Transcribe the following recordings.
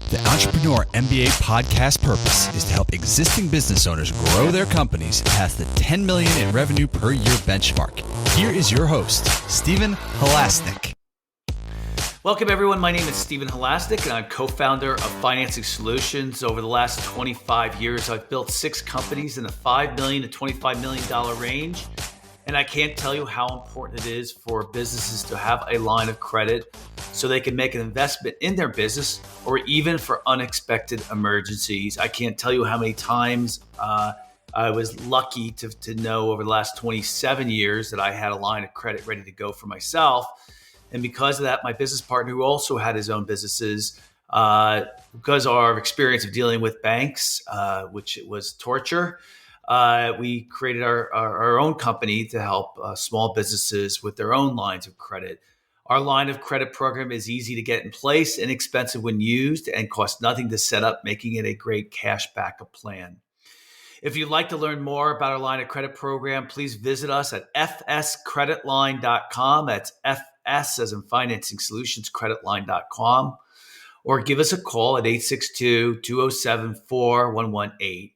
The Entrepreneur MBA podcast purpose is to help existing business owners grow their companies past the 10 million in revenue per year benchmark. Here is your host, Stephen Halasnik. Welcome, everyone. My name is Stephen Halasnik, and I'm co-founder of Financing Solutions. Over the last 25 years, I've built 6 companies in the $5 million to $25 million range. And I can't tell you how important it is for businesses to have a line of credit so they can make an investment in their business or even for unexpected emergencies. I can't tell you how many times I was lucky to know over the last 27 years that I had a line of credit ready to go for myself. And because of that, my business partner, who also had his own businesses, because of our experience of dealing with banks, which was torture, we created our own company to help small businesses with their own lines of credit. Our line of credit program is easy to get in place, inexpensive when used, and costs nothing to set up, making it a great cash backup plan. If you'd like to learn more about our line of credit program, please visit us at fscreditline.com. That's FS as in Financing Solutions, creditline.com. Or give us a call at 862-207-4118.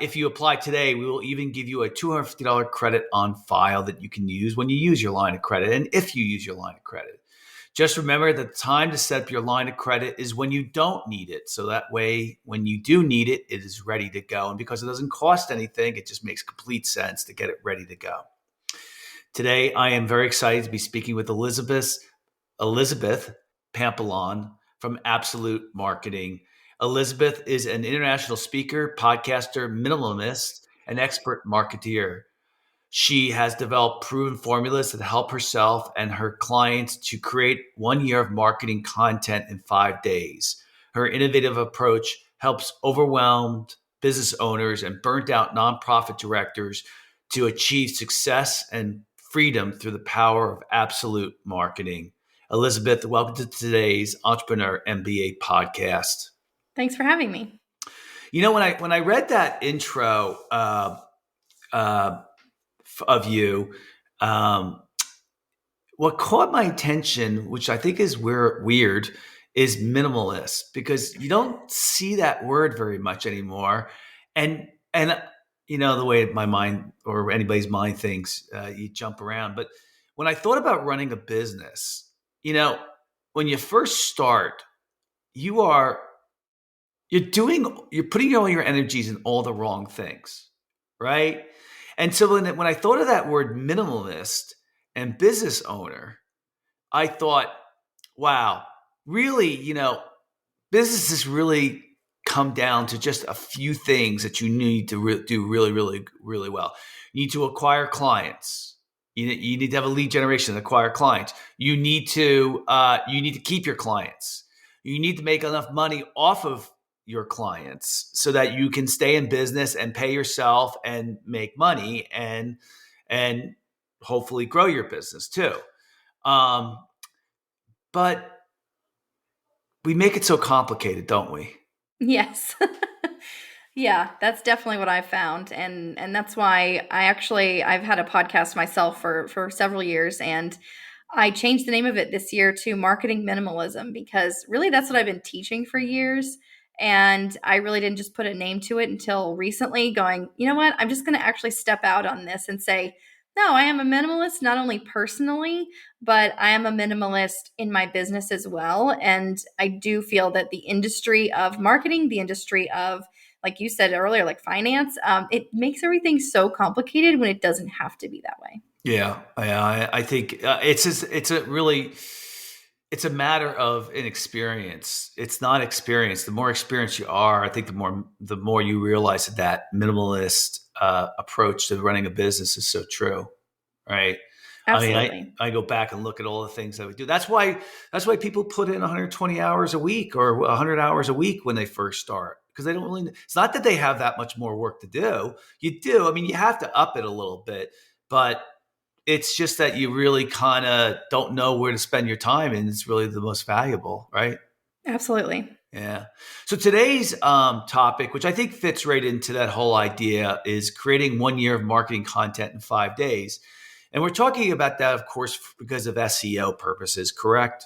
If you apply today, we will even give you a $250 credit on file that you can use when you use your line of credit and if you use your line of credit. Just remember that the time to set up your line of credit is when you don't need it. So that way, when you do need it, it is ready to go. And because it doesn't cost anything, it just makes complete sense to get it ready to go. Today, I am very excited to be speaking with Elizabeth Pampalone from Absolute Marketing. Elizabeth is an international speaker, podcaster, minimalist, and expert marketeer. She has developed proven formulas that help herself and her clients to create 1 year of marketing content in 5 days. Her innovative approach helps overwhelmed business owners and burnt out nonprofit directors to achieve success and freedom through the power of absolute marketing. Elizabeth, welcome to today's Entrepreneur MBA podcast. Thanks for having me. You know, when I read that intro of you, what caught my attention, which I think is weird, is minimalist, because you don't see that word very much anymore. And you know, the way my mind or anybody's mind thinks, you jump around. But when I thought about running a business, you know, when you first start, you're putting all your energies in all the wrong things, right? And so when I thought of that word minimalist and business owner, I thought, wow, really, you know, businesses really come down to just a few things that you need to do really, really, really well. You need to acquire clients. You need to have a lead generation and acquire clients. You need to keep your clients. You need to make enough money off of your clients so that you can stay in business and pay yourself and make money and hopefully grow your business too. But we make it so complicated, don't we? Yes. Yeah, that's definitely what I've found. And that's why I've had a podcast myself for several years, and I changed the name of it this year to Marketing Minimalism, because really that's what I've been teaching for years. And I really didn't just put a name to it until recently, going, you know what, I'm just going to actually step out on this and say, no, I am a minimalist, not only personally, but I am a minimalist in my business as well. And I do feel that the industry of marketing, the industry of, like you said earlier, like finance, it makes everything so complicated when it doesn't have to be that way. Yeah, I think it's a matter of inexperience. It's not experience. The more experienced you are, I think the more you realize that minimalist approach to running a business is so true, right? Absolutely. I mean, I go back and look at all the things that we do. That's why people put in 120 hours a week or 100 hours a week when they first start, because they don't really. It's not that they have that much more work to do. You do. I mean, you have to up it a little bit, but it's just that you really kind of don't know where to spend your time, and it's really the most valuable, right? Absolutely. Yeah. So today's topic, which I think fits right into that whole idea, is creating 1 year of marketing content in 5 days. And we're talking about that, of course, because of SEO purposes, correct?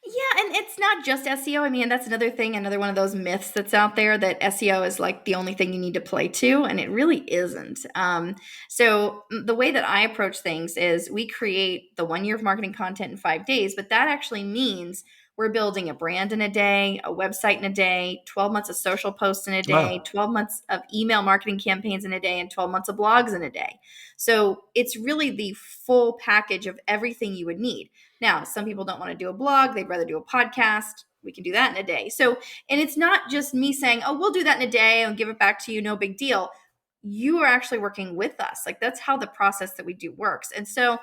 Yeah, and it's not just SEO. I mean, that's another thing, another one of those myths that's out there that SEO is like the only thing you need to play to, and it really isn't. The way that I approach things is we create the 1 year of marketing content in 5 days, but that actually means we're building a brand in a day, a website in a day, 12 months of social posts in a day, Oh, 12 months of email marketing campaigns in a day, and 12 months of blogs in a day. So it's really the full package of everything you would need. Now, some people don't want to do a blog, they'd rather do a podcast. We can do that in a day. So, and it's not just me saying, oh, we'll do that in a day and give it back to you, no big deal. You are actually working with us. Like that's how the process that we do works. And so,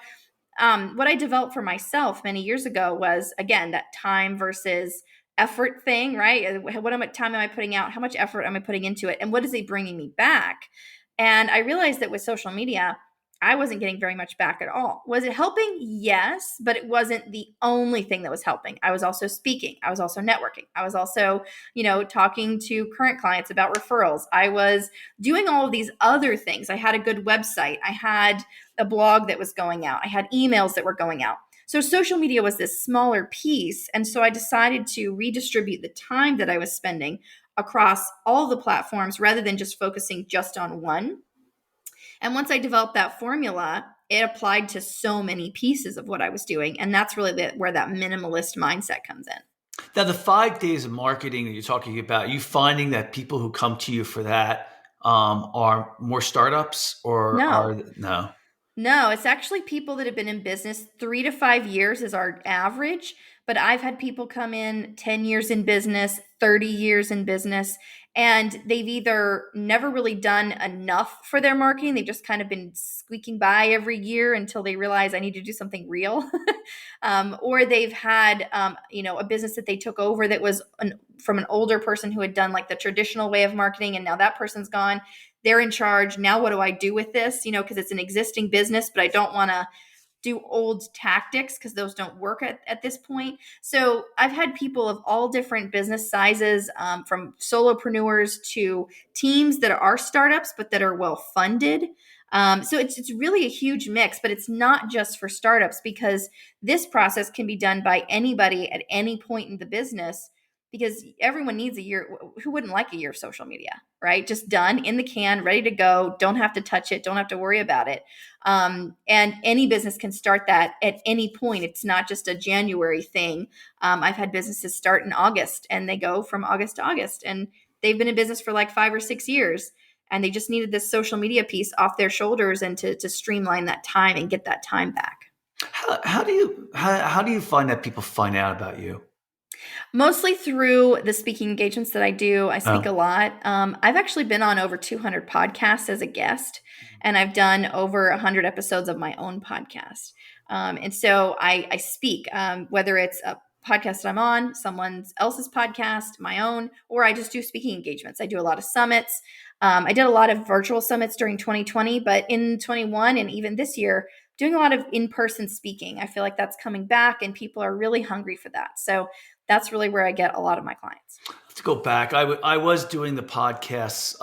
what I developed for myself many years ago was, again, that time versus effort thing, right? Time am I putting out? How much effort am I putting into it? And what is it bringing me back? And I realized that with social media, I wasn't getting very much back at all. Was it helping? Yes, but it wasn't the only thing that was helping. I was also speaking. I was also networking. I was also, talking to current clients about referrals. I was doing all of these other things. I had a good website. I had a blog that was going out. I had emails that were going out. So social media was this smaller piece. And so I decided to redistribute the time that I was spending across all the platforms rather than just focusing just on one. And once I developed that formula, it applied to so many pieces of what I was doing. And that's really where that minimalist mindset comes in. now the 5 days of marketing that you're talking about, you finding that people who come to you for that are more startups or No, are no? No, it's actually people that have been in business 3 to 5 years is our average. But I've had people come in 10 years in business, 30 years in business, and they've either never really done enough for their marketing. They've just kind of been squeaking by every year until they realize I need to do something real. Or they've had, a business that they took over that was from an older person who had done like the traditional way of marketing, and now that person's gone, they're in charge. Now, what do I do with this? Because it's an existing business, but I don't want to do old tactics because those don't work at this point. So I've had people of all different business sizes, from solopreneurs to teams that are startups, but that are well funded. So it's really a huge mix, but it's not just for startups because this process can be done by anybody at any point in the business because everyone needs a year. Who wouldn't like a year of social media, right? Just done in the can, ready to go. Don't have to touch it. Don't have to worry about it. And any business can start that at any point. It's not just a January thing. I've had businesses start in August and they go from August to August, and they've been in business for like 5 or 6 years. And they just needed this social media piece off their shoulders and to streamline that time and get that time back. How do you find that people find out about you? Mostly through the speaking engagements that I do. I speak a Oh, lot. I've actually been on over 200 podcasts as a guest, and I've done over 100 episodes of my own podcast. And so I speak, whether it's a podcast that I'm on, someone else's podcast, my own, or I just do speaking engagements. I do a lot of summits. I did a lot of virtual summits during 2020, but in 21 and even this year, doing a lot of in-person speaking. I feel like that's coming back and people are really hungry for that. So that's really where I get a lot of my clients. to go back, I was doing the podcasts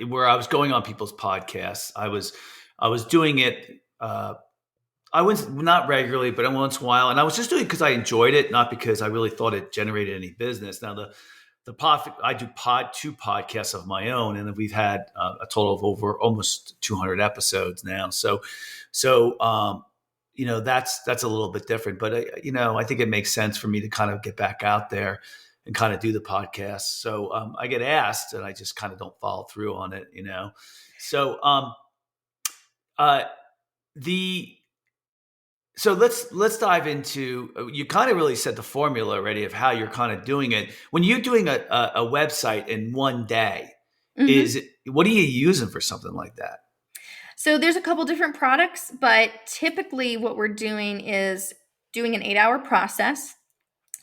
where I was going on people's podcasts. I was doing it. I was not regularly, but once in a while, and I was just doing it because I enjoyed it, not because I really thought it generated any business. Now I do two podcasts of my own, and we've had a total of over almost 200 episodes now. So that's a little bit different, but I think it makes sense for me to kind of get back out there and kind of do the podcast. So I get asked, and I just kind of don't follow through on it. So uh, the so let's dive into. You kind of really set the formula already of how you're kind of doing it. When you're doing a website in one day, Mhm. what are you using for something like that? So there's a couple different products, but typically what we're doing is doing an 8-hour process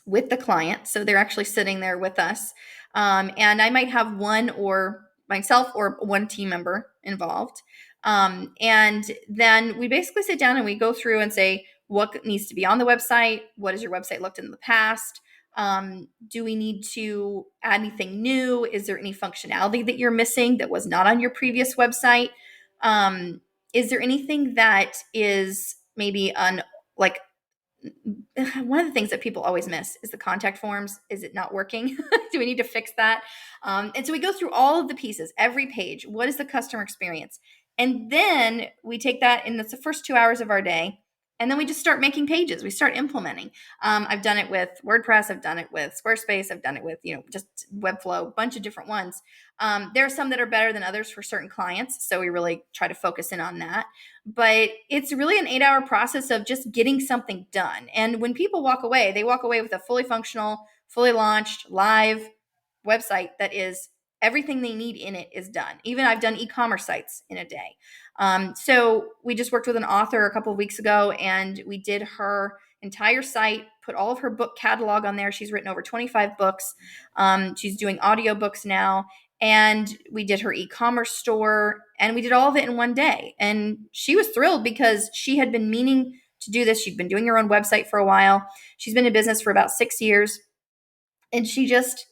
with the client. So they're actually sitting there with us. And I might have one or myself or one team member involved. And then we basically sit down and we go through and say, what needs to be on the website? What has your website looked in the past? Do we need to add anything new? Is there any functionality that you're missing that was not on your previous website? Um, is there anything that is maybe like one of the things that people always miss is the contact forms. Is it not working? Do we need to fix that? And so we go through all of the pieces, every page. What is the customer experience? And then we take that, and that's the first 2 hours of our day. And then we just start making pages. We start implementing. I've done it with WordPress. I've done it with Squarespace. I've done it with, just Webflow, a bunch of different ones. There are some that are better than others for certain clients. So we really try to focus in on that. But it's really an 8-hour process of just getting something done. And when people walk away, they walk away with a fully functional, fully launched, live website that is everything they need in it is done. Even I've done e-commerce sites in a day. So we just worked with an author a couple of weeks ago, and we did her entire site, put all of her book catalog on there. She's written over 25 books. She's doing audiobooks now. And we did her e-commerce store, and we did all of it in one day. And she was thrilled because she had been meaning to do this. She'd been doing her own website for a while. She's been in business for about 6 years, and she just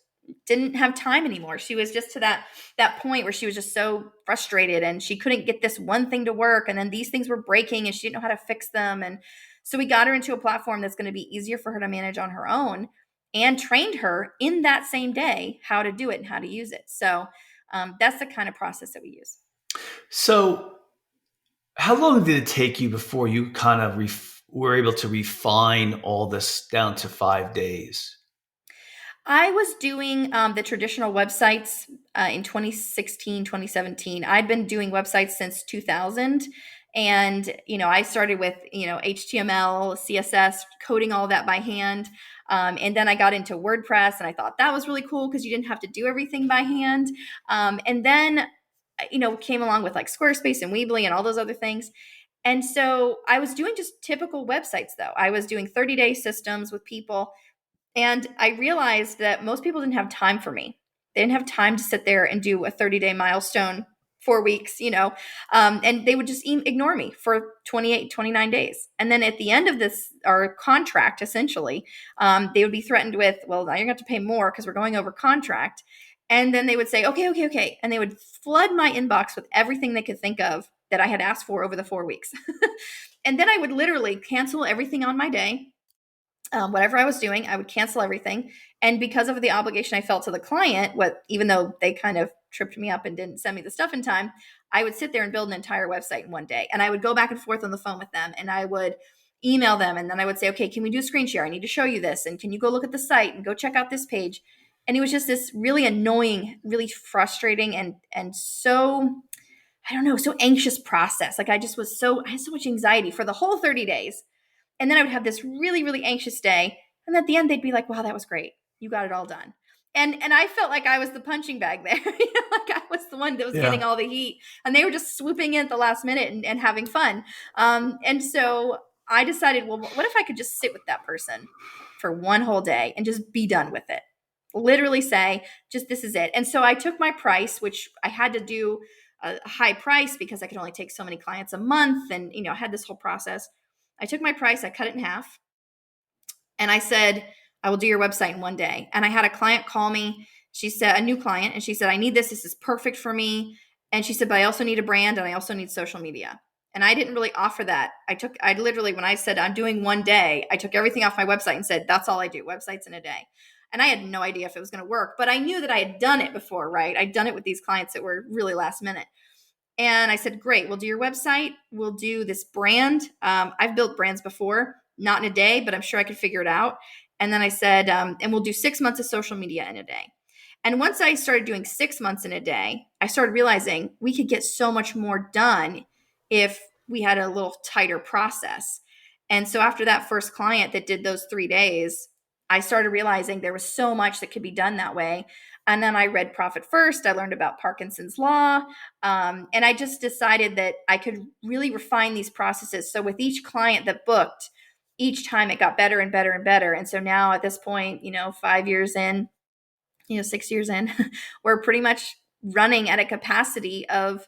didn't have time anymore. She was just to that point where she was just so frustrated, and she couldn't get this one thing to work, and then these things were breaking and she didn't know how to fix them. And so we got her into a platform that's going to be easier for her to manage on her own, and trained her in that same day how to do it and how to use it. So that's the kind of process that we use. So how long did it take you before you kind of were able to refine all this down to 5 days? I was doing the traditional websites in 2016, 2017. I'd been doing websites since 2000. And, I started with, HTML, CSS, coding all that by hand. And then I got into WordPress, and I thought that was really cool because you didn't have to do everything by hand. And then, came along with like Squarespace and Weebly and all those other things. And so I was doing just typical websites, though. I was doing 30-day systems with people. And I realized that most people didn't have time for me. They didn't have time to sit there and do a 30-day milestone, 4 weeks, and they would just ignore me for 28, 29 days. And then at the end of this, our contract, essentially, they would be threatened with, well, now you're going to have to pay more because we're going over contract. And then they would say, okay. And they would flood my inbox with everything they could think of that I had asked for over the 4 weeks. And then I would literally cancel everything on my day. Whatever I was doing, I would cancel everything. And because of the obligation I felt to the client, even though they kind of tripped me up and didn't send me the stuff in time, I would sit there and build an entire website in one day. And I would go back and forth on the phone with them, and I would email them. And then I would say, okay, can we do a screen share? I need to show you this. And can you go look at the site and go check out this page? And it was just this really annoying, really frustrating, and so, I don't know, so anxious process. Like I had so much anxiety for the whole 30 days. And then I would have this really, really anxious day. And at the end, they'd be like, wow, that was great. You got it all done. And I felt like I was the punching bag there. Like I was the one that was getting all the heat. And they were just swooping in at the last minute and having fun. And so I decided, well, what if I could just sit with that person for one whole day and just be done with it? Literally say, just this is it. And so I took my price, which I had to do a high price because I could only take so many clients a month. And, I had this whole process. I took my price, I cut it in half, and I said, I will do your website in one day. And I had a client call me. She said, a new client, and she said, I need this. This is perfect for me. And she said, but I also need a brand, and I also need social media. And I didn't really offer that. I literally, when I said I'm doing one day, I took everything off my website and said, that's all I do, websites in a day. And I had no idea if it was going to work, but I knew that I had done it before, right? I'd done it with these clients that were really last minute. And I said, great, we'll do your website. We'll do this brand. I've built brands before, not in a day, but I'm sure I could figure it out. And then I said, and we'll do 6 months of social media in a day. And once I started doing 6 months in a day, I started realizing we could get so much more done if we had a little tighter process. And so after that first client that did those 3 days, I started realizing there was so much that could be done that way. And then I read Profit First. I learned about Parkinson's Law. And I just decided that I could really refine these processes. So with each client that booked, each time it got better and better and better. And so now at this point, 5 years in, 6 years in, we're pretty much running at a capacity of,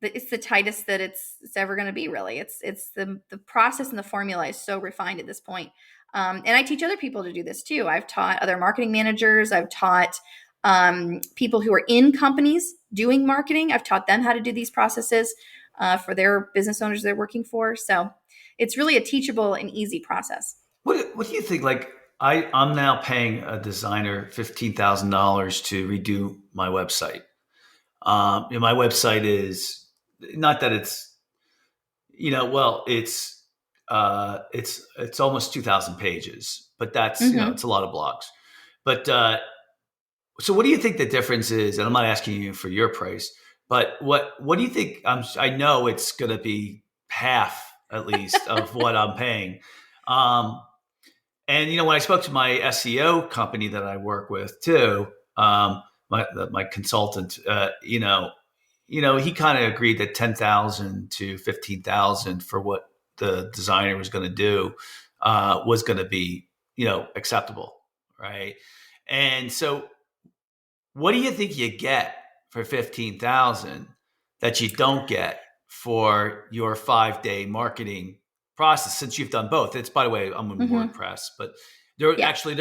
it's the tightest that it's ever going to be, really. It's the process and the formula is so refined at this point. And I teach other people to do this too. I've taught other marketing managers. I've taught people who are in companies doing marketing. I've taught them how to do these processes. for their business owners they're working for. So it's really a teachable and easy process. What do you think? Like I'm now paying a designer $15,000 to redo my website. My website is not that it's well, it's almost 2,000 pages, but that's Mm-hmm. it's a lot of blogs. But so, what do you think the difference is? And I'm not asking you for your price, but what do you think? I know it's going to be half at least of what I'm paying. Um, and when I spoke to my SEO company that I work with too, my consultant, he kind of agreed that 10,000 to 15,000 for what the designer was going to do was going to be acceptable, right? And so, what do you think you get for 15,000 that you don't get for your 5-day marketing process? Since you've done both, it's, by the way, I'm in Mm-hmm. WordPress, but they're Yeah. actually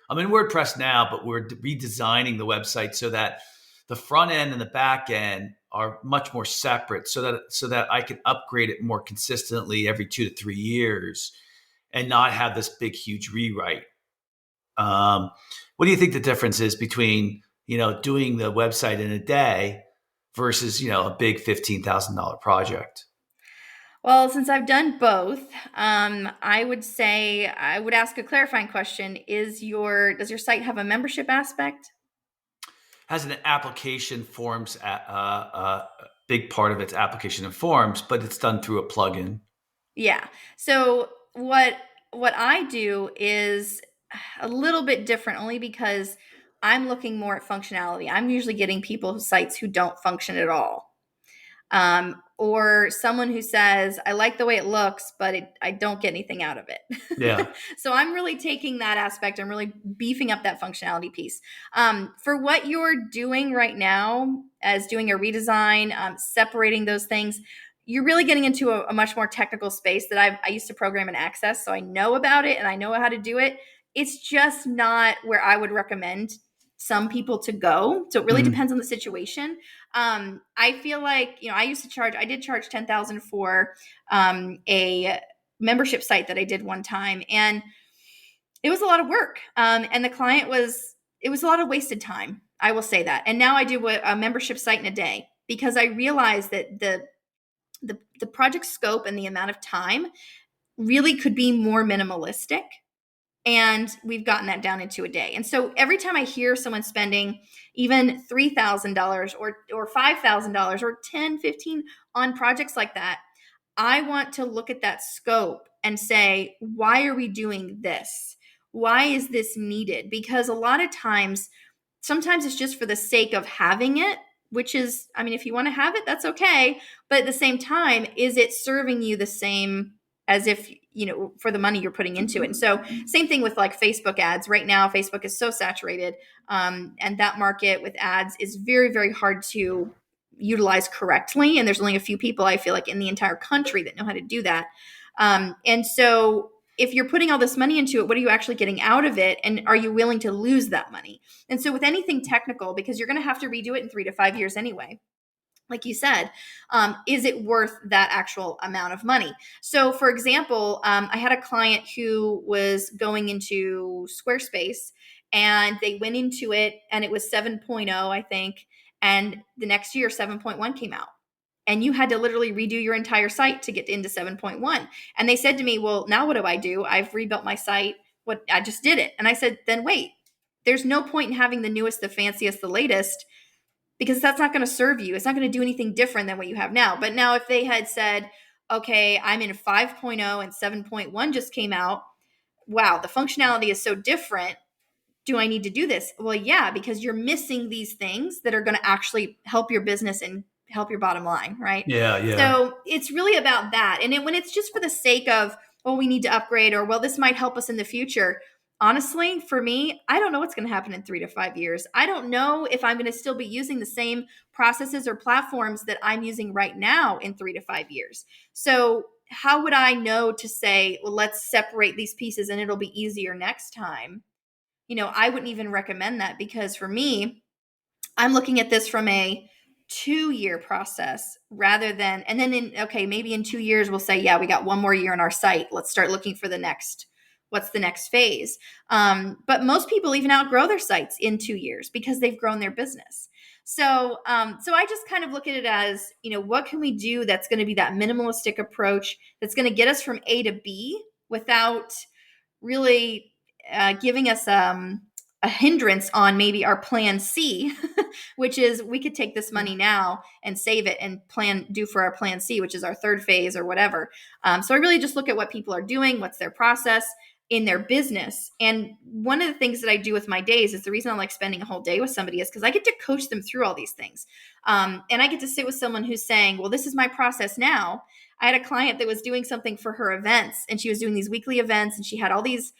I'm in WordPress now, but we're redesigning the website so that the front end and the back end are much more separate, so that I can upgrade it more consistently every 2 to 3 years and not have this big huge rewrite. What do you think the difference is between doing the website in a day versus a big $15,000 project? Well, since I've done both, I would say I would ask a clarifying question: does your site have a membership aspect? Has an application forms a big part of its application and forms, but it's done through a plugin. Yeah. So what I do is a little bit different, only because I'm looking more at functionality. I'm usually getting people sites who don't function at all. Or someone who says, I like the way it looks, but I don't get anything out of it. Yeah. So I'm really taking that aspect. I'm really beefing up that functionality piece. For what you're doing right now, as doing a redesign, separating those things, you're really getting into a much more technical space that I used to program in Access. So I know about it and I know how to do it. It's just not where I would recommend some people to go. So it really Mhm. depends on the situation. I feel like, I did charge 10,000 for a membership site that I did one time, and it was a lot of work. And it was a lot of wasted time. I will say that. And now I do a membership site in a day, because I realized that the project scope and the amount of time really could be more minimalistic, and we've gotten that down into a day. And so every time I hear someone spending even $3,000 or $5,000 or 10, 15 on projects like that, I want to look at that scope and say, why are we doing this? Why is this needed? Because a lot of times, sometimes it's just for the sake of having it, which is, I mean, if you want to have it, that's okay. But at the same time, is it serving you the same as if, for the money you're putting into it? And so, same thing with like Facebook ads. Right now, Facebook is so saturated, and that market with ads is very, very hard to utilize correctly. And there's only a few people, I feel like, in the entire country that know how to do that. And so, if you're putting all this money into it, what are you actually getting out of it? And are you willing to lose that money? And so, with anything technical, because you're going to have to redo it in 3 to 5 years anyway, like you said, is it worth that actual amount of money? So, for example, I had a client who was going into Squarespace, and they went into it and it was 7.0, I think. And the next year, 7.1 came out. And you had to literally redo your entire site to get into 7.1. And they said to me, well, now what do I do? I've rebuilt my site. What, I just did it. And I said, then wait, there's no point in having the newest, the fanciest, the latest, because that's not going to serve you. It's not going to do anything different than what you have now. But now, if they had said, okay, I'm in 5.0 and 7.1 just came out, wow, the functionality is so different. Do I need to do this? Well, yeah, because you're missing these things that are going to actually help your business and help your bottom line, right? Yeah, yeah. So it's really about that. And when it's just for the sake of, well, we need to upgrade, or, well, this might help us in the future. Honestly, for me, I don't know what's going to happen in 3 to 5 years. I don't know if I'm going to still be using the same processes or platforms that I'm using right now in 3 to 5 years. So how would I know to say, well, let's separate these pieces and it'll be easier next time? I wouldn't even recommend that, because for me, I'm looking at this from 2-year process rather than, and then maybe in 2 years we'll say, yeah, we got one more year on our site. Let's start looking for what's the next phase. But most people even outgrow their sites in 2 years because they've grown their business. So I just kind of look at it as, what can we do that's going to be that minimalistic approach that's going to get us from A to B without really giving us a hindrance on maybe our plan C, which is we could take this money now and save it and do for our plan C, which is our third phase or whatever. So I really just look at what people are doing, what's their process in their business. And one of the things that I do with my days is the reason I like spending a whole day with somebody is because I get to coach them through all these things. And I get to sit with someone who's saying, well, this is my process now. I had a client that was doing something for her events, and she was doing these weekly events, and she had these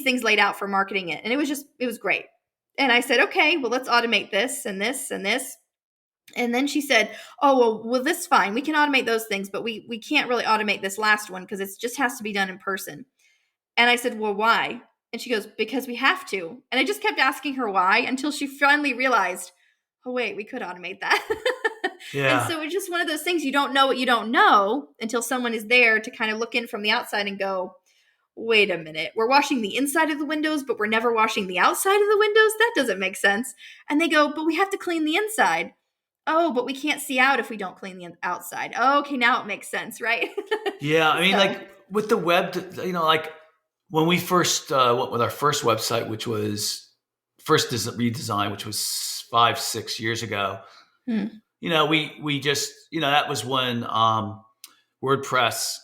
things laid out for marketing it. And it was great. And I said, okay, well, let's automate this and this and this. And then she said, oh, well, this is fine. We can automate those things, but we can't really automate this last one because it just has to be done in person. And I said, well, why? And she goes, because we have to. And I just kept asking her why until she finally realized, oh, wait, we could automate that. Yeah. And so it's just one of those things, you don't know what you don't know until someone is there to kind of look in from the outside and go, wait a minute, we're washing the inside of the windows, but we're never washing the outside of the windows? That doesn't make sense. And they go, but we have to clean the inside. Oh, but we can't see out if we don't clean the outside. Oh, okay, now it makes sense, right? Yeah, I mean, like with the web, like when we first went with our first website, which was first redesign, which was 5-6 years ago, we just, that was when WordPress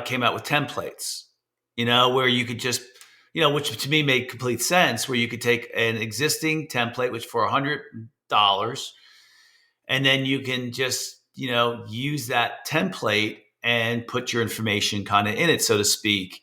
came out with templates, where you could just, which to me made complete sense, where you could take an existing template, which for $100, and then you can just, use that template and put your information kind of in it, so to speak.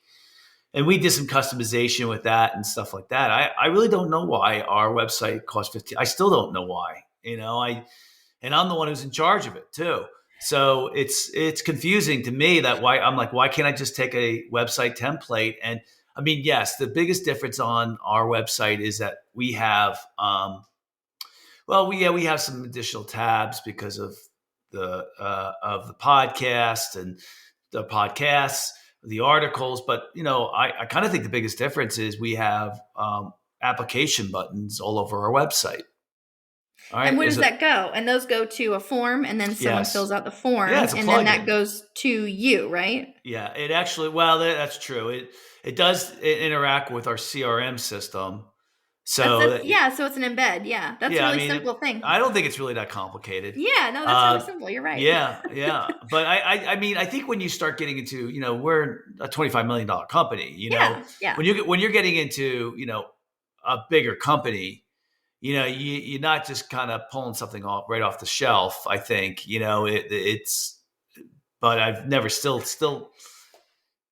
And we did some customization with that and stuff like that. I really don't know why our website cost $15. I still don't know why, and I'm the one who's in charge of it too. So it's confusing to me why can't I just take a website template? And I mean, yes, the biggest difference on our website is that we have, we have some additional tabs because of the podcast and the podcasts, the articles. But, I kind of think the biggest difference is we have application buttons all over our website. All right. And where does that go? And those go to a form, and then someone fills out the form, it's a and plugin. then that goes to you, right? Yeah, it actually, that's true. It does interact with our CRM system. So so it's an embed. Yeah, that's a really simple thing. I don't think it's really that complicated. Yeah, no, that's really simple. You're right. Yeah. But I think when you start getting into, we're a $25 million company, Yeah. when you're getting into, a bigger company, you're not just kind of pulling something right off the shelf. I think, but I've never still,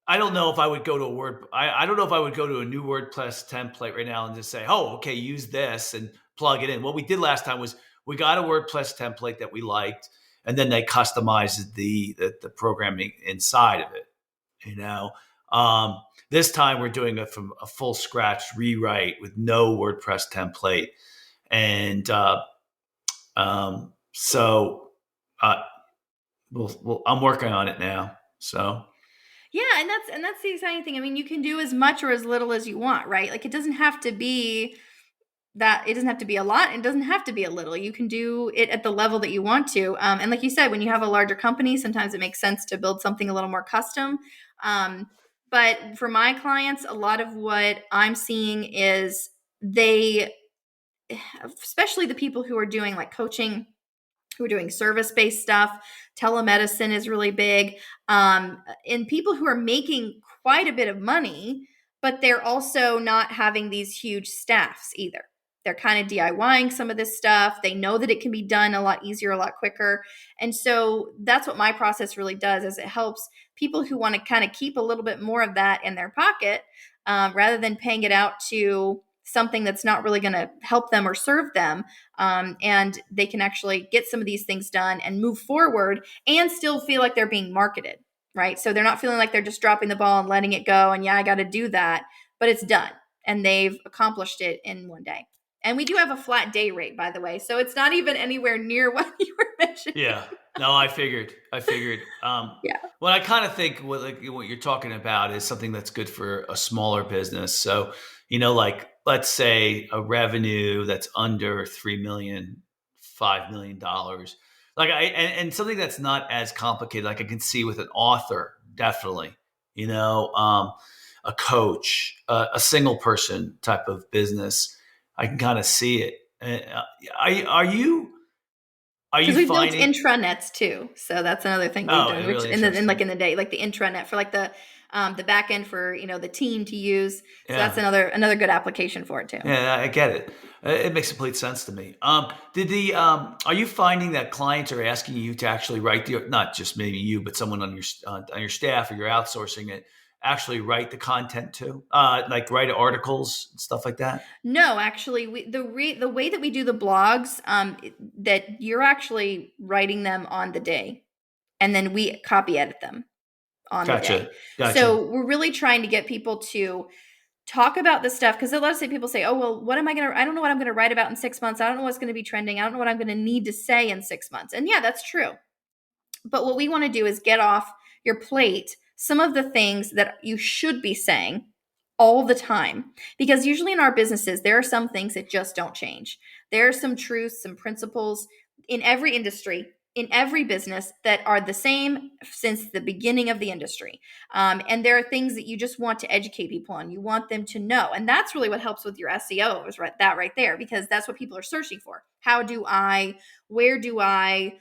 I don't know if I would go to I don't know if I would go to a new WordPress template right now and just say, oh, okay, use this and plug it in. What we did last time was we got a WordPress template that we liked, and then they customized the programming inside of it. This time we're doing it from a full scratch rewrite with no WordPress template. And so I'm working on it now. So yeah, and that's the exciting thing. I mean, you can do as much or as little as you want, right? Like it doesn't have to be that. It doesn't have to be a lot. It doesn't have to be a little. You can do it at the level that you want to. And like you said, when you have a larger company, sometimes it makes sense to build something a little more custom. But for my clients, a lot of what I'm seeing is especially the people who are doing like coaching, who are doing service-based stuff, telemedicine is really big, and people who are making quite a bit of money, but they're also not having these huge staffs either. They're kind of DIYing some of this stuff. They know that it can be done a lot easier, a lot quicker. And so that's what my process really does, is it helps people who want to kind of keep a little bit more of that in their pocket, rather than paying it out to something that's not really going to help them or serve them. And they can actually get some of these things done and move forward and still feel like they're being marketed, right? So they're not feeling like they're just dropping the ball and letting it go. And I got to do that, but it's done. And they've accomplished it in one day. And we do have a flat day rate, by the way. So it's not even anywhere near what you were mentioning. Yeah. No, I figured. Yeah. Well, I kind of think what you're talking about is something that's good for a smaller business. So, like let's say a revenue that's under 3 million, $5 million. Like and something that's not as complicated. Like I can see with an author, definitely. A coach, a single person type of business. I can kind of see it. Are you Because we've built finding? intranets too, so that's another thing we've Oh, done. Which really in interesting. the day, like the intranet for like the back end for the team to use. So that's Yeah, another good application for it too. yeah, I get it. It makes complete sense to me. Are you finding that clients are asking you to actually write not just maybe you, but someone on your staff or you're outsourcing it, actually write the content too, like write articles and stuff like that? No, actually, the way that we do the blogs, that you're actually writing them on the day, and then we copy edit them on the day. Gotcha. So we're really trying to get people to talk about the stuff, because a lot of people say, oh, well, I don't know what I'm going to write about in 6 months. I don't know what's going to be trending. I don't know what I'm going to need to say in 6 months. And yeah, that's true. But what we want to do is get off your plate some of the things that you should be saying all the time. Because usually in our businesses, there are some things that just don't change. There are some truths, some principles in every industry, in every business, that are the same since the beginning of the industry. And there are things that you just want to educate people on. You want them to know. And that's really what helps with your SEO, is that right there, because that's what people are searching for. How do I, where do I,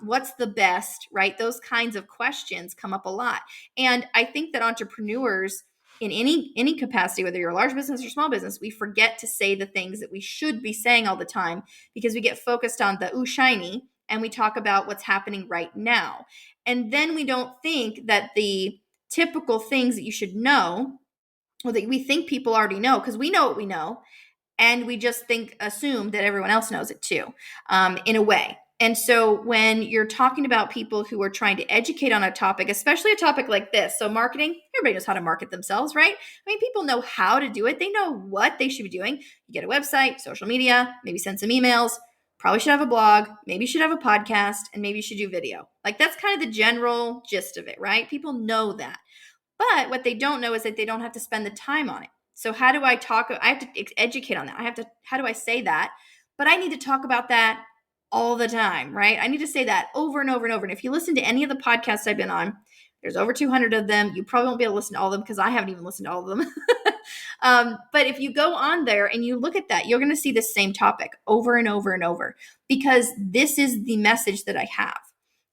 what's the best, right? Those kinds of questions come up a lot. And I think that entrepreneurs in any capacity, whether you're a large business or small business, we forget to say the things that we should be saying all the time, because we get focused on the shiny, and we talk about what's happening right now. And then we don't think that the typical things that you should know, or that we think people already know, because we know what we know, and we just assume that everyone else knows it too, in a way. And so when you're talking about people who are trying to educate on a topic, especially a topic like this, so marketing, everybody knows how to market themselves, right? I mean, people know how to do it. They know what they should be doing. You get a website, social media, maybe send some emails, probably should have a blog, maybe you should have a podcast, and maybe you should do video. Like, that's kind of the general gist of it, right? People know that. But what they don't know is that they don't have to spend the time on it. So how do I talk? I have to educate on that. How do I say that? But I need to talk about that all the time, right? I need to say that over and over and over. And if you listen to any of the podcasts I've been on, there's over 200 of them. You probably won't be able to listen to all of them, because I haven't even listened to all of them. But if you go on there and you look at that, you're going to see the same topic over and over and over, because this is the message that I have.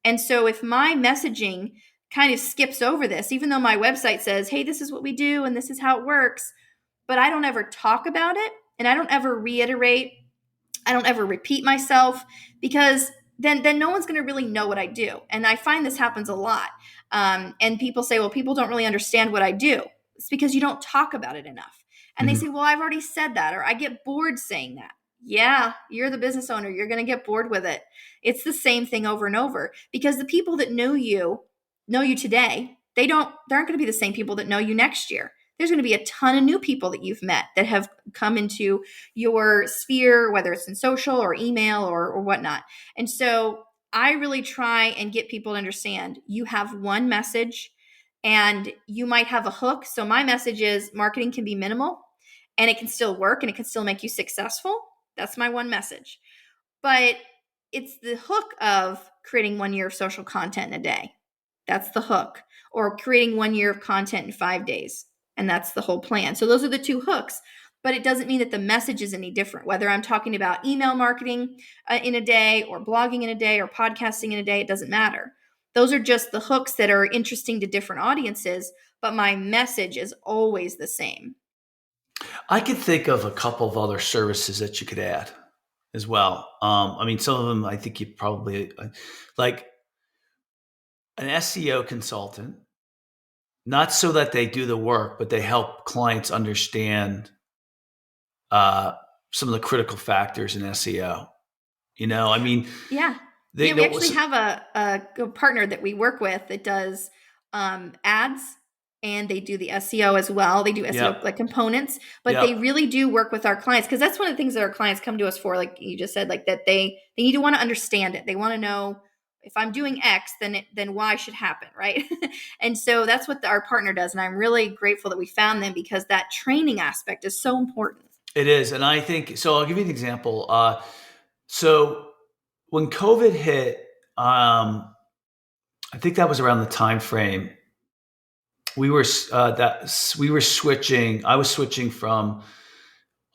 And so if my messaging kind of skips over this, even though my website says, hey, this is what we do and this is how it works, but I don't ever talk about it, and I don't ever reiterate, I don't ever repeat myself, because then no one's going to really know what I do. And I find this happens a lot. And people say, well, people don't really understand what I do. It's because you don't talk about it enough. And they Mhm. say, well, I've already said that, or I get bored saying that. Yeah, you're the business owner. You're going to get bored with it. It's the same thing over and over, because the people that know you today, they aren't going to be the same people that know you next year. There's going to be a ton of new people that you've met that have come into your sphere, whether it's in social or email or whatnot. And so I really try and get people to understand you have one message, and you might have a hook. So my message is marketing can be minimal, and it can still work, and it can still make you successful. That's my one message. But it's the hook of creating 1 year of social content in a day. That's the hook. Or creating 1 year of content in 5 days. And that's the whole plan. So those are the two hooks. But it doesn't mean that the message is any different. Whether I'm talking about email marketing in a day, or blogging in a day, or podcasting in a day, it doesn't matter. Those are just the hooks that are interesting to different audiences, but my message is always the same. I could think of a couple of other services that you could add as well. I mean, some of them I think you probably like an SEO consultant, not so that they do the work, but they help clients understand some of the critical factors in SEO. I mean, Yeah. they Yeah, we know. actually have a partner that we work with that does ads and they do the SEO as well. They do SEO Yep. like components, but they Yep. really do work with our clients, because that's one of the things that our clients come to us for. Like you just said, like that they need to want to understand it. They want to know, if I'm doing X, then Y should happen, right? And so that's what our partner does, and I'm really grateful that we found them, because that training aspect is so important. It is. And I think, so I'll give you an example. So when COVID hit, I think that was around the time frame we were switching. I was switching from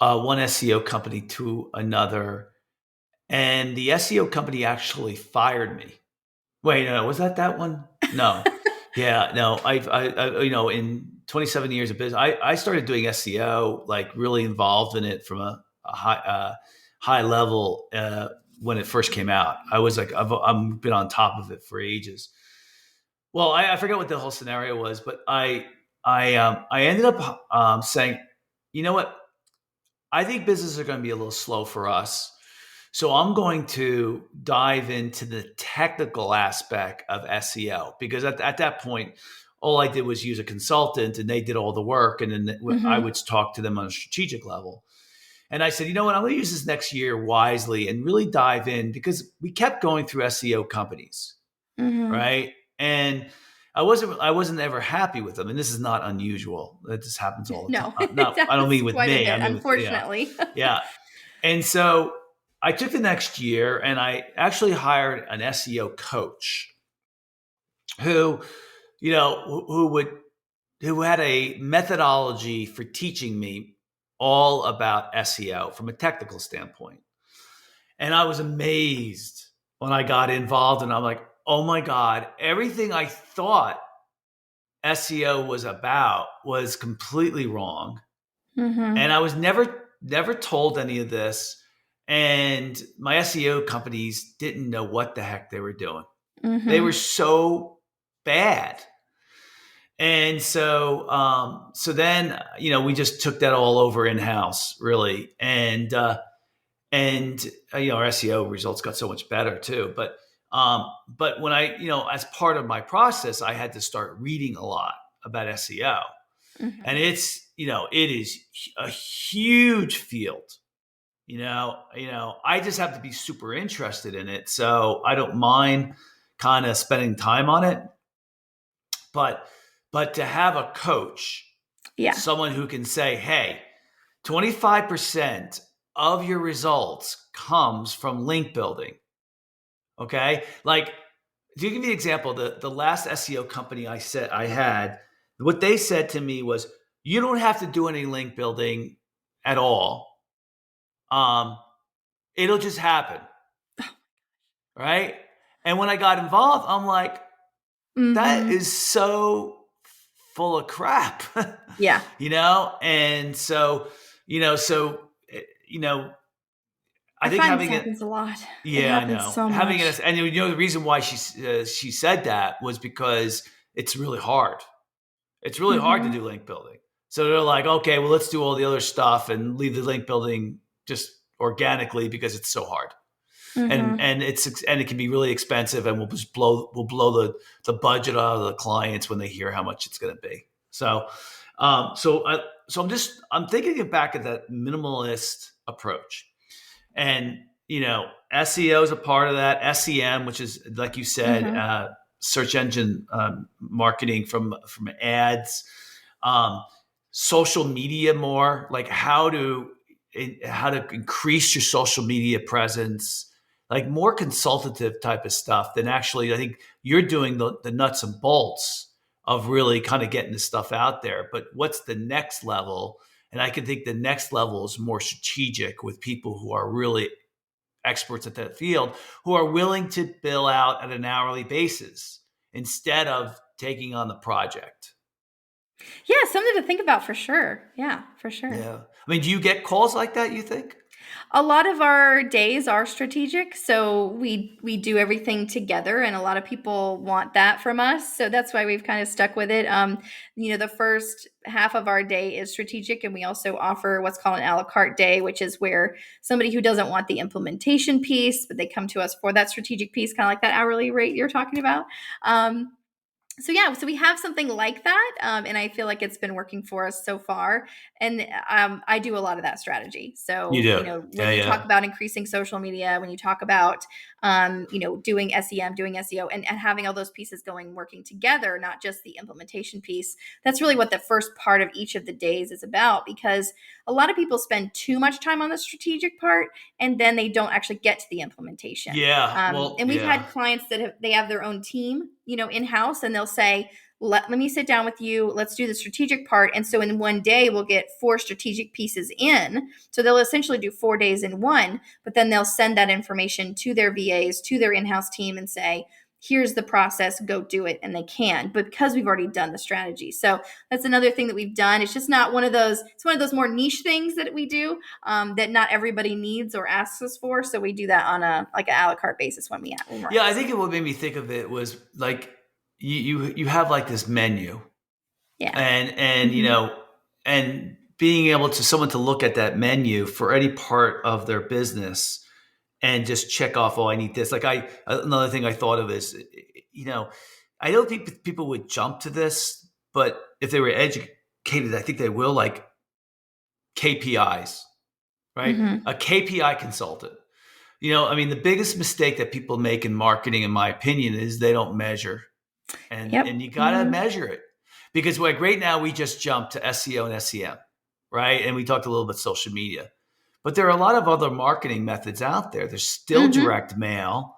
one SEO company to another, and the SEO company actually fired me. Wait, no, was that one? No, yeah, no. In 27 years of business, I started doing SEO, like really involved in it from a high level when it first came out. I was like, I've been on top of it for ages. Well, I forget what the whole scenario was, but I ended up saying, you know what? I think businesses are going to be a little slow for us. So I'm going to dive into the technical aspect of SEO, because at that point, all I did was use a consultant and they did all the work. And then I would talk to them on a strategic level. And I said, you know what? I'm going to use this next year wisely and really dive in, because we kept going through SEO companies, right? And I wasn't ever happy with them. And this is not unusual. It just happens all the No, time. it No, I don't happens mean with quite a me. I bit, mean with, yeah, unfortunately. yeah. And so I took the next year and I actually hired an SEO coach who, who had a methodology for teaching me all about SEO from a technical standpoint. And I was amazed when I got involved, and I'm like, oh my God, everything I thought SEO was about was completely wrong. And I was never told any of this. And my SEO companies didn't know what the heck they were doing. They were so bad. And so then, we just took that all over in house, really. And our SEO results got so much better too. But when I, as part of my process, I had to start reading a lot about SEO. And it is a huge field. I just have to be super interested in it. So I don't mind kind of spending time on it. But to have a coach, someone who can say, hey, 25% of your results comes from link building. Okay. Like, to give you an example, the last SEO company I had, what they said to me was, you don't have to do any link building at all. It'll just happen. Right. And when I got involved, I'm like, that is so full of crap. Yeah. And so, I think find having this it, happens a lot. It yeah, I happens know, so having much. it, and the reason why she said that was because it's really hard. It's really hard to do link building. So they're like, okay, well, let's do all the other stuff and leave the link building just organically, because it's so hard. And it can be really expensive, and we'll just blow the budget out of the clients when they hear how much it's going to be. So I'm thinking back at that minimalist approach, and SEO is a part of that. SEM, which is, like you said, search engine marketing from ads, social media, more like how to increase your social media presence, like more consultative type of stuff than actually, I think you're doing the nuts and bolts of really kind of getting this stuff out there. But what's the next level? And I can think the next level is more strategic, with people who are really experts at that field, who are willing to bill out at an hourly basis instead of taking on the project. Yeah, something to think about for sure. Yeah, for sure. Yeah. I mean, do you get calls like that, you think? A lot of our days are strategic, so we do everything together, and a lot of people want that from us. So that's why we've kind of stuck with it. The first half of our day is strategic, and we also offer what's called an a la carte day, which is where somebody who doesn't want the implementation piece, but they come to us for that strategic piece, kind of like that hourly rate you're talking about. so we have something like that, and I feel like it's been working for us so far. And I do a lot of that strategy. You So, do. when Yeah, you talk yeah. about increasing social media, when you talk about doing SEM, doing SEO, and having all those pieces going, working together, not just the implementation piece. That's really what the first part of each of the days is about, because a lot of people spend too much time on the strategic part, and then they don't actually get to the implementation. Yeah. Well, And we've yeah. had clients that they have their own team, in house, and they'll say, let me sit down with you. Let's do the strategic part. And so in one day, we'll get 4 strategic pieces in. So they'll essentially do 4 days in one, but then they'll send that information to their VAs, to their in-house team, and say, here's the process, go do it. And they can, but because we've already done the strategy. So that's another thing that we've done. It's just not it's one of those more niche things that we do, that not everybody needs or asks us for. So we do that on an a la carte basis when we're Yeah, I asked. think what made me think of it was like you have like this menu, Yeah. and Mm-hmm. and being able to someone to look at that menu for any part of their business and just check off, oh, I need this. Like another thing I thought of is, you know, I don't think people would jump to this, but if they were educated, I think they will, like KPIs, right? Mm-hmm. A KPI consultant. I mean, the biggest mistake that people make in marketing, in my opinion, is they don't measure, and Yep. you got to Mm-hmm. measure it, because like right now we just jumped to SEO and SEM, right? And we talked a little bit social media, but there are a lot of other marketing methods out there. There's still Mm-hmm. direct mail,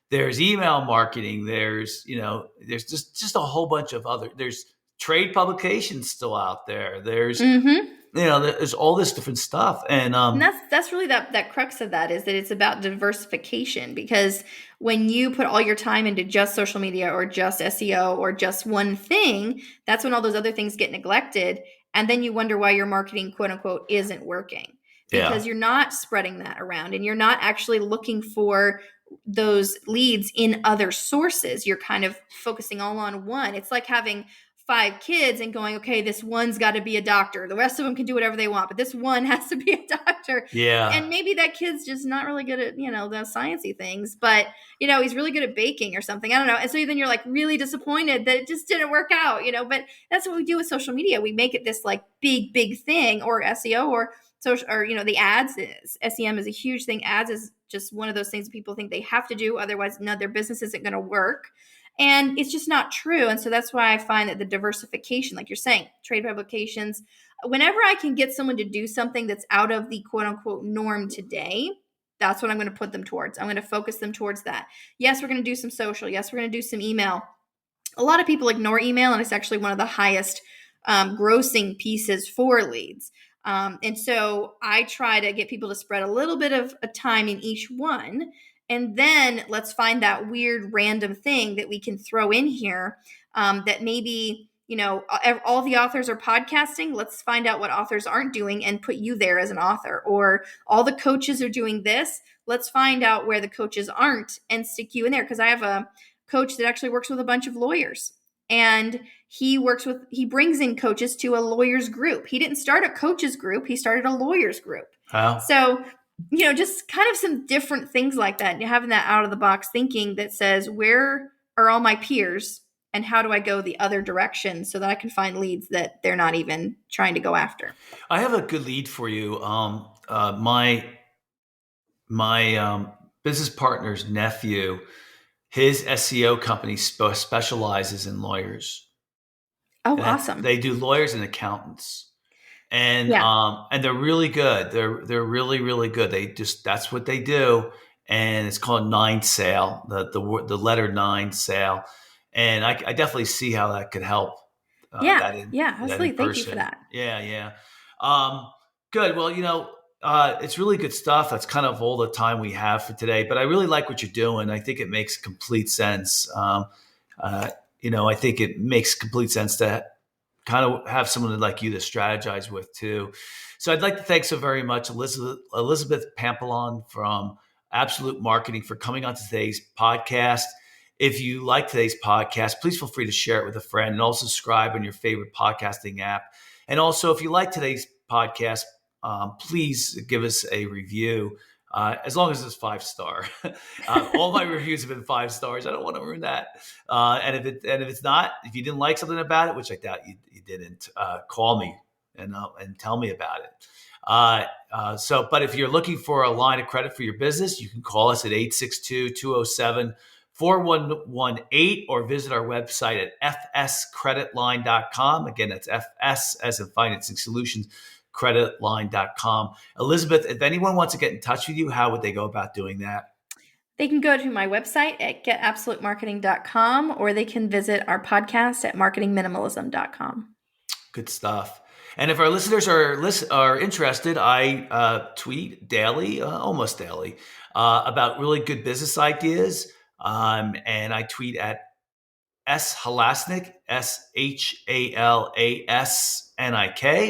there's email marketing, there's just a whole bunch of other. There's trade publications still out there. Mm-hmm. There's all this different stuff, and And that's really that crux of that, is that it's about diversification, because when you put all your time into just social media or just SEO or just one thing, that's when all those other things get neglected, and then you wonder why your marketing, quote unquote, isn't working, yeah, because you're not spreading that around and you're not actually looking for those leads in other sources. You're kind of focusing all on one. It's like having 5 kids and going, okay, this one's got to be a doctor. The rest of them can do whatever they want, but this one has to be a doctor. yeah. And maybe that kid's just not really good at, the sciencey things, but he's really good at baking or something. I don't know. And so then you're like really disappointed that it just didn't work out, but that's what we do with social media. We make it this like big, big thing, or SEO, or social, or, the ads. SEM is a huge thing. Ads is just one of those things that people think they have to do. Otherwise, no, their business isn't going to work. And it's just not true. And so that's why I find that the diversification, like you're saying, trade publications, whenever I can get someone to do something that's out of the quote unquote norm today, that's what I'm going to put them towards. I'm going to focus them towards that. Yes, we're going to do some social. Yes, we're going to do some email. A lot of people ignore email, and it's actually one of the highest grossing pieces for leads. And so I try to get people to spread a little bit of a time in each one. And then let's find that weird random thing that we can throw in here, that maybe, all the authors are podcasting. Let's find out what authors aren't doing and put you there as an author. Or all the coaches are doing this. Let's find out where the coaches aren't and stick you in there. Because I have a coach that actually works with a bunch of lawyers, and he brings in coaches to a lawyers group. He didn't start a coaches group, he started a lawyers group. Wow. So, just kind of some different things like that, and having that out of the box thinking that says, where are all my peers and how do I go the other direction so that I can find leads that they're not even trying to go after. I have a good lead for you. My business partner's nephew, his SEO company specializes in lawyers, Oh, and awesome. they do lawyers and accountants, and Yeah. they're really good. They're really really good. That's what they do, and it's called Nine Sale, the letter Nine Sale, and I definitely see how that could help, Yeah. Yeah. that in Absolutely. Thank you for person. that. Yeah, yeah. Good. Well, it's really good stuff. That's kind of all the time we have for today. But I really like what you're doing. I think it makes complete sense. Uh, I think it makes complete sense to kind of have someone like you to strategize with too. So I'd like to thank so very much Elizabeth Pampalone from Absolute Marketing for coming on today's podcast. If you like today's podcast, please feel free to share it with a friend, and also subscribe on your favorite podcasting app. And also, if you like today's podcast, please give us a review. as long as it's 5-star. All my reviews have been 5 stars. I don't want to ruin that. And if it's not, if you didn't like something about it, which I doubt you didn't, call me and tell me about it. But if you're looking for a line of credit for your business, you can call us at 862-207-4118 or visit our website at fscreditline.com. Again, that's FS as in Financing Solutions, creditline.com. Elizabeth, if anyone wants to get in touch with you, how would they go about doing that? They can go to my website at getabsolutemarketing.com, or they can visit our podcast at marketingminimalism.com. Good stuff. And if our listeners are interested, I tweet daily, almost daily, about really good business ideas. And I tweet at Halasnik, Halasnik,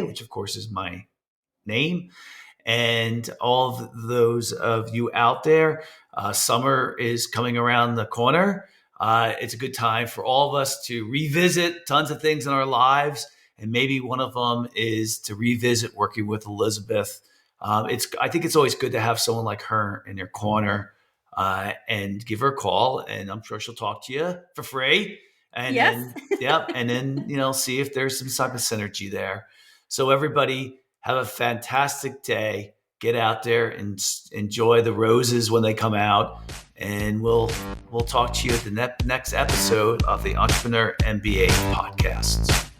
which of course is my name. And all of those of you out there, summer is coming around the corner. It's a good time for all of us to revisit tons of things in our lives. And maybe one of them is to revisit working with Elizabeth. I think it's always good to have someone like her in your corner, and give her a call, and I'm sure she'll talk to you for free. And yes. then see if there's some type of synergy there. So everybody, have a fantastic day. Get out there and enjoy the roses when they come out. And we'll talk to you at the next episode of the Entrepreneur MBA podcast.